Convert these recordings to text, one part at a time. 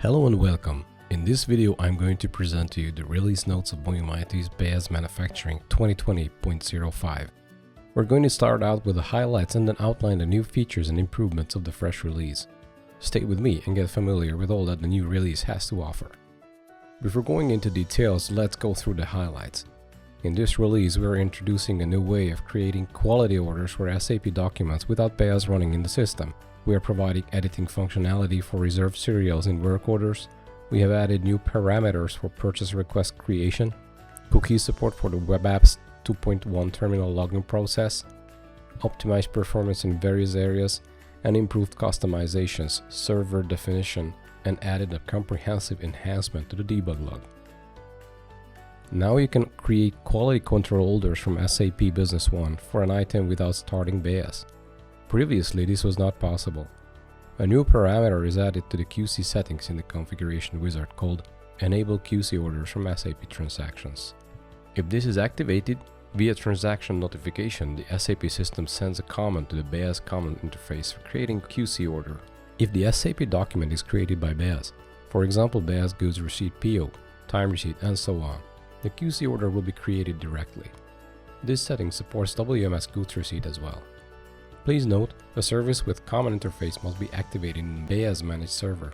Hello and welcome. In this video, I'm going to present to you the release notes of Boyum IT's Beas Manufacturing 2020.05. We're going to start out with the highlights and then outline the new features and improvements of the fresh release. Stay with me and get familiar with all that the new release has to offer. Before going into details, let's go through the highlights. In this release, we are introducing a new way of creating quality orders for SAP documents without Beas running in the system. We are providing editing functionality for reserved serials in work orders. We have added new parameters for purchase request creation, cookie support for the WebApps 2.1 terminal login process, optimized performance in various areas, and improved customizations, server definition, and added a comprehensive enhancement to the debug log. Now you can create quality control orders from SAP Business One for an item without starting Beas. Previously, this was not possible. A new parameter is added to the QC settings in the configuration wizard called Enable QC Orders from SAP Transactions. If this is activated, via transaction notification, the SAP system sends a comment to the Beas comment interface for creating a QC order. If the SAP document is created by Beas, for example Beas Goods Receipt PO, Time Receipt, and so on, the QC order will be created directly. This setting supports WMS Goods Receipt as well. Please note, a service with common interface must be activated in Beas managed server.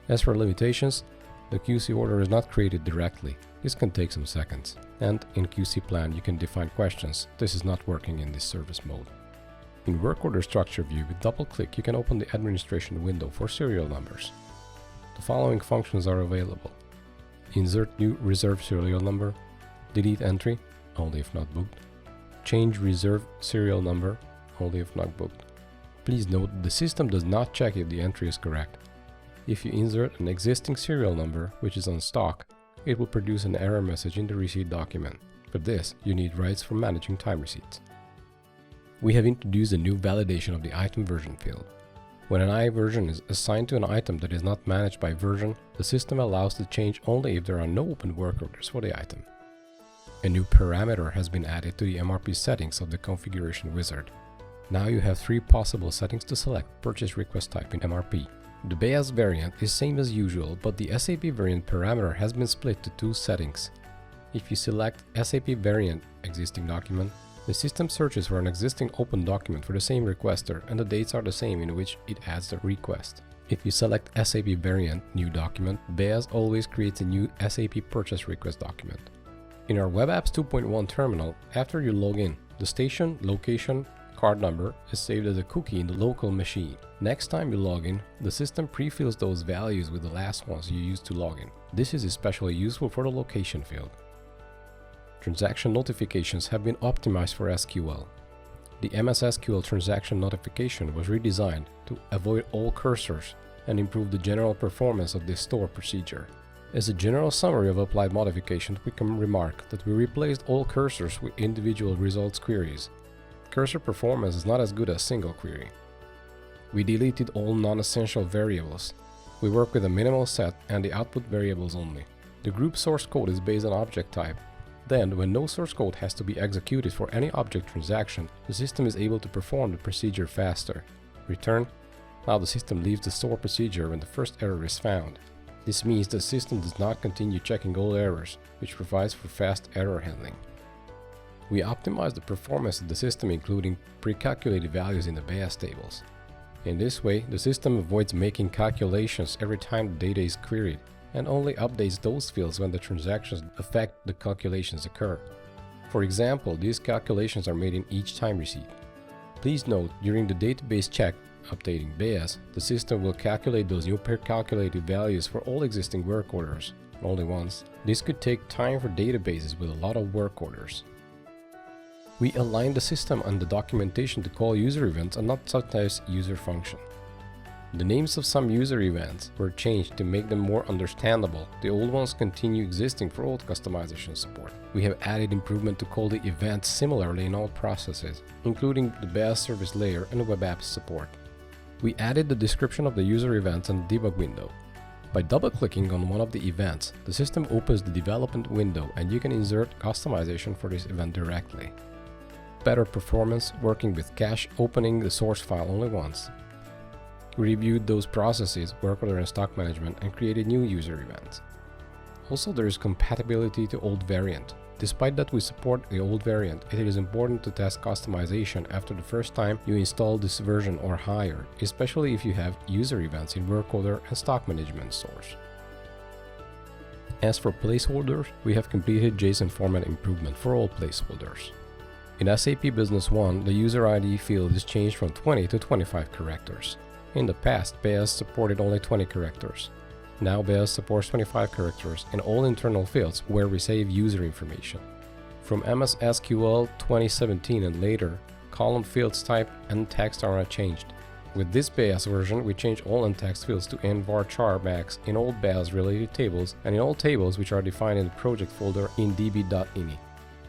As for limitations, the QC order is not created directly. This can take some seconds. And in QC plan you can define questions. This is not working in this service mode. In work order structure view, with double click you can open the administration window for serial numbers. The following functions are available: insert new reserved serial number, delete entry, only if not booked, change reserved serial number, only if not booked. Please note the system does not check if the entry is correct. If you insert an existing serial number which is on stock, it will produce an error message in the receipt document. For this, you need rights for managing time receipts. We have introduced a new validation of the item version field. When an I version is assigned to an item that is not managed by version, the system allows the change only if there are no open work orders for the item. A new parameter has been added to the MRP settings of the configuration wizard. Now you have three possible settings to select purchase request type in MRP. The Beas variant is same as usual, but the SAP variant parameter has been split to two settings. If you select SAP variant existing document, the system searches for an existing open document for the same requester and the dates are the same in which it adds the request. If you select SAP variant new document, Beas always creates a new SAP purchase request document. In our WebApps 2.1 terminal, after you log in, the station, location, card number is saved as a cookie in the local machine. Next time you log in, the system pre-fills those values with the last ones you used to log in. This is especially useful for the location field. Transaction notifications have been optimized for SQL. The MS SQL transaction notification was redesigned to avoid all cursors and improve the general performance of this store procedure. As a general summary of applied modifications, we can remark that we replaced all cursors with individual results queries. Cursor performance is not as good as single query. We deleted all non-essential variables. We work with a minimal set and the output variables only. The group source code is based on object type. Then, when no source code has to be executed for any object transaction, the system is able to perform the procedure faster. Return. Now the system leaves the store procedure when the first error is found. This means the system does not continue checking all errors, which provides for fast error handling. We optimize the performance of the system including pre-calculated values in the Beas tables. In this way, the system avoids making calculations every time the data is queried and only updates those fields when the transactions affect the calculations occur. For example, these calculations are made in each time receipt. Please note, during the database check updating Beas, the system will calculate those new pre-calculated values for all existing work orders, only once. This could take time for databases with a lot of work orders. We aligned the system and the documentation to call user events and not such as user function. The names of some user events were changed to make them more understandable. The old ones continue existing for old customization support. We have added improvement to call the events similarly in all processes, including the Beas service layer and the WebApps support. We added the description of the user events and the debug window. By double-clicking on one of the events, the system opens the development window and you can insert customization for this event directly. Better performance working with cache, opening the source file only once. We reviewed those processes, work order and stock management, and created new user events. Also, there is compatibility to old variant. Despite that we support the old variant, it is important to test customization after the first time you install this version or higher, especially if you have user events in work order and stock management source. As for placeholders, we have completed JSON format improvement for all placeholders. In SAP Business One, the user ID field is changed from 20 to 25 characters. In the past, Beas supported only 20 characters. Now Beas supports 25 characters in all internal fields where we save user information. From MS SQL 2017 and later, column fields type and text are not changed. With this Beas version, we change all and-text fields to envarchar max in all Beas related tables and in all tables which are defined in the project folder in db.ini.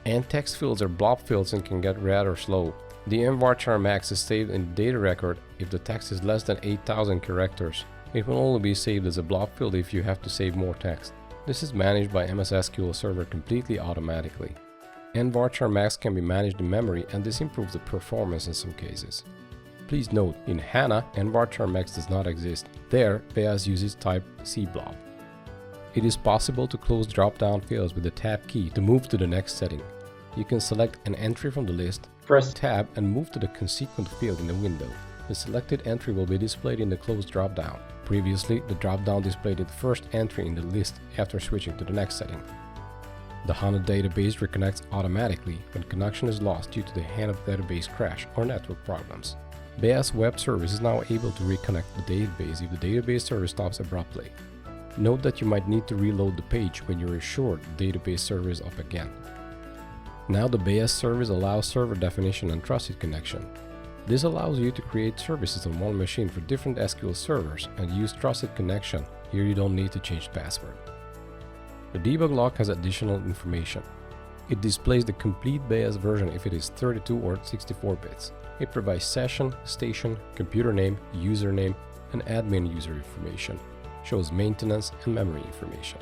And-text fields are blob fields and can get rather slow. The envarchar max is saved in the data record if the text is less than 8,000 characters. It will only be saved as a blob field if you have to save more text. This is managed by MS SQL Server completely automatically. Envarchar max can be managed in memory and this improves the performance in some cases. Please note, in HANA, envarchar max does not exist. There, Beas uses type cblob. It is possible to close drop-down fields with the Tab key to move to the next setting. You can select an entry from the list, press Tab and move to the consequent field in the window. The selected entry will be displayed in the close drop-down. Previously, the drop-down displayed the first entry in the list after switching to the next setting. The HANA database reconnects automatically when connection is lost due to the HANA database crash or network problems. Beas Web Service is now able to reconnect the database if the database service stops abruptly. Note that you might need to reload the page when you are assured the database server is up again. Now the Beas service allows server definition and trusted connection. This allows you to create services on one machine for different SQL servers and use trusted connection. Here you don't need to change password. The debug log has additional information. It displays the complete Beas version if it is 32 or 64 bits. It provides session, station, computer name, username, and admin user information. Shows maintenance and memory information.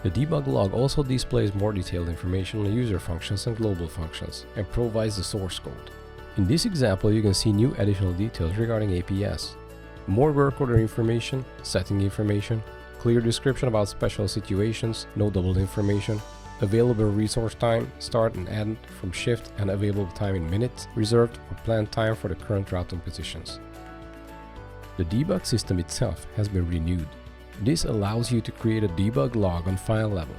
The debug log also displays more detailed information on user functions and global functions and provides the source code. In this example, you can see new additional details regarding APS. More work order information, setting information, clear description about special situations, no double information, available resource time, start and end from shift and available time in minutes, reserved or planned time for the current routing positions. The debug system itself has been renewed. This allows you to create a debug log on file level.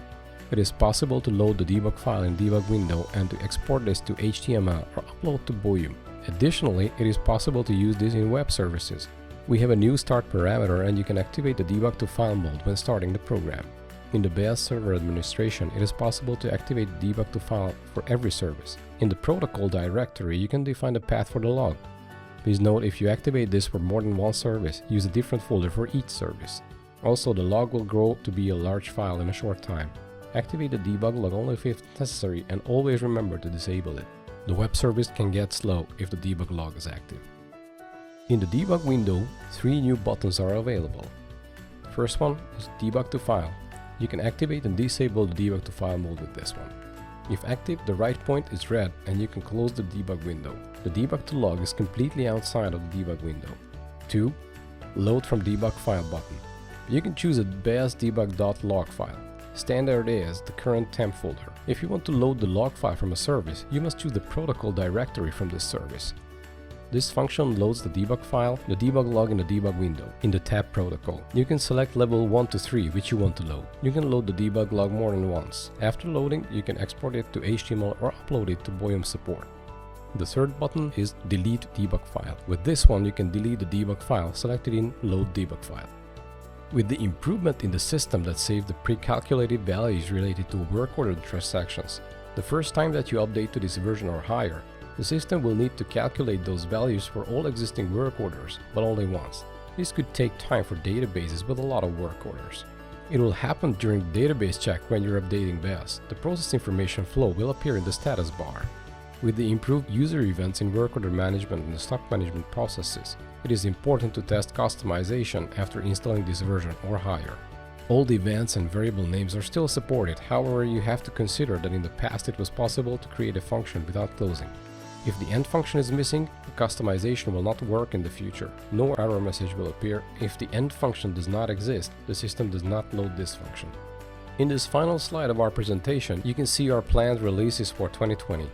It is possible to load the debug file in debug window and to export this to HTML or upload to Boyum. Additionally, it is possible to use this in web services. We have a new start parameter and you can activate the debug to file mode when starting the program. In the Beas server administration, it is possible to activate the debug to file for every service. In the protocol directory, you can define the path for the log. Please note, if you activate this for more than one service, use a different folder for each service. Also, the log will grow to be a large file in a short time. Activate the debug log only if it's necessary and always remember to disable it. The web service can get slow if the debug log is active. In the debug window, 3 new buttons are available. First one is debug to file. You can activate and disable the debug to file mode with this one. If active, the right point is red and you can close the debug window. The debug to log is completely outside of the debug window. 2. Load from debug file button. You can choose a Beas debug.log file. Standard is the current temp folder. If you want to load the log file from a service, you must choose the protocol directory from this service. This function loads the debug file, the debug log in the debug window, in the tab protocol. You can select level 1 to 3 which you want to load. You can load the debug log more than once. After loading, you can export it to HTML or upload it to Boyum support. The third button is delete debug file. With this one, you can delete the debug file selected in load debug file. With the improvement in the system that saved the pre-calculated values related to work order transactions, the first time that you update to this version or higher, the system will need to calculate those values for all existing work orders, but only once. This could take time for databases with a lot of work orders. It will happen during the database check when you're updating Beas. The process information flow will appear in the status bar. With the improved user events in work order management and the stock management processes, it is important to test customization after installing this version or higher. Old events and variable names are still supported, however you have to consider that in the past it was possible to create a function without closing. If the end function is missing, the customization will not work in the future. No error message will appear. If the end function does not exist, the system does not load this function. In this final slide of our presentation, you can see our planned releases for 2020.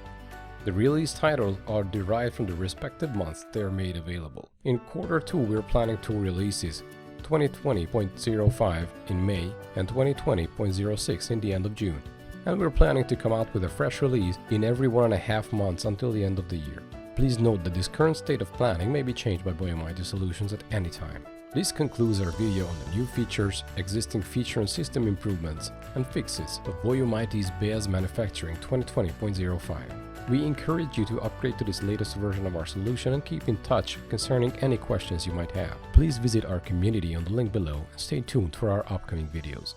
The release titles are derived from the respective months they are made available. In Q2, we're planning 2 releases, 2020.05 in May and 2020.06 in the end of June. And we're planning to come out with a fresh release in every 1.5 months until the end of the year. Please note that this current state of planning may be changed by Boyum IT Solutions at any time. This concludes our video on the new features, existing feature and system improvements, and fixes of Boyum IT's Beas Manufacturing 2020.05. We encourage you to upgrade to this latest version of our solution and keep in touch concerning any questions you might have. Please visit our community on the link below and stay tuned for our upcoming videos.